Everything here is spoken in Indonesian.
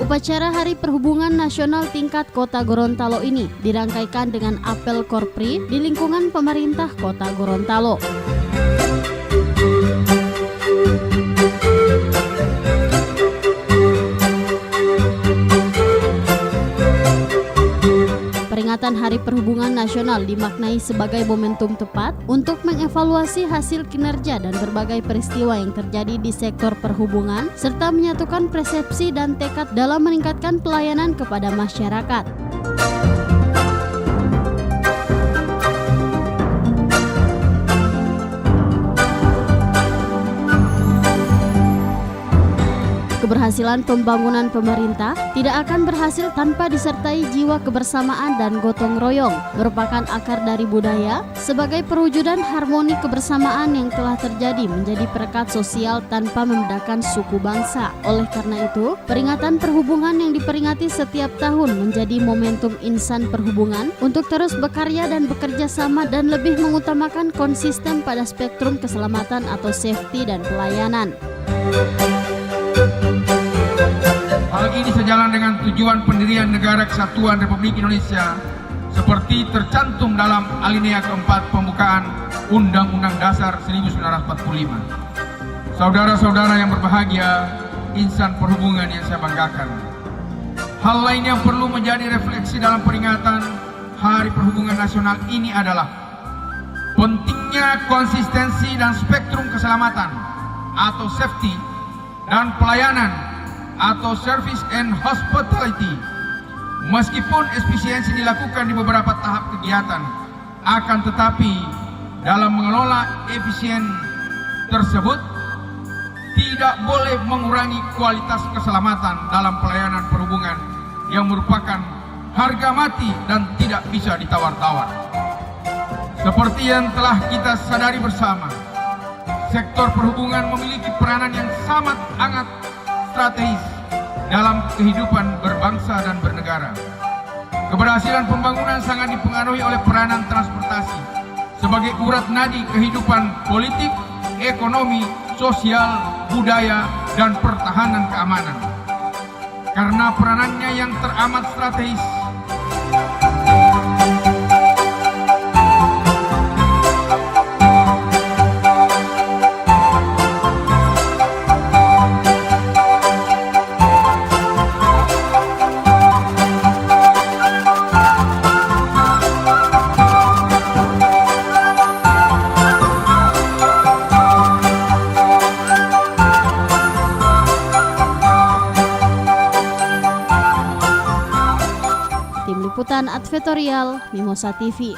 Upacara Hari Perhubungan Nasional tingkat Kota Gorontalo ini dirangkaikan dengan apel Korpri di lingkungan pemerintah Kota Gorontalo. Peringatan Hari Perhubungan Nasional dimaknai sebagai momentum tepat untuk mengevaluasi hasil kinerja dan berbagai peristiwa yang terjadi di sektor perhubungan, serta menyatukan persepsi dan tekad dalam meningkatkan pelayanan kepada masyarakat. Keberhasilan pembangunan pemerintah tidak akan berhasil tanpa disertai jiwa kebersamaan dan gotong royong, merupakan akar dari budaya sebagai perwujudan harmoni kebersamaan yang telah terjadi menjadi perekat sosial tanpa membedakan suku bangsa. Oleh karena itu, peringatan perhubungan yang diperingati setiap tahun menjadi momentum insan perhubungan untuk terus berkarya dan bekerja sama dan lebih mengutamakan konsisten pada spektrum keselamatan atau safety dan pelayanan. Hal ini sejalan dengan tujuan pendirian Negara Kesatuan Republik Indonesia seperti tercantum dalam alinea keempat pembukaan Undang-Undang Dasar 1945. Saudara-saudara yang berbahagia, insan perhubungan yang saya banggakan. Hal lain yang perlu menjadi refleksi dalam peringatan Hari Perhubungan Nasional ini adalah pentingnya konsistensi dan spektrum keselamatan atau safety dan pelayanan atau service and hospitality. Meskipun efisiensi dilakukan di beberapa tahap kegiatan, akan tetapi dalam mengelola efisien tersebut tidak boleh mengurangi kualitas keselamatan dalam pelayanan perhubungan yang merupakan harga mati dan tidak bisa ditawar-tawar. Seperti yang telah kita sadari bersama, sektor perhubungan memiliki peranan yang sangat strategis dalam kehidupan berbangsa dan bernegara. Keberhasilan pembangunan sangat dipengaruhi oleh peranan transportasi sebagai urat nadi kehidupan politik, ekonomi, sosial, budaya, dan pertahanan keamanan. Karena peranannya yang teramat strategis, Tim Liputan Advertorial Mimosa TV.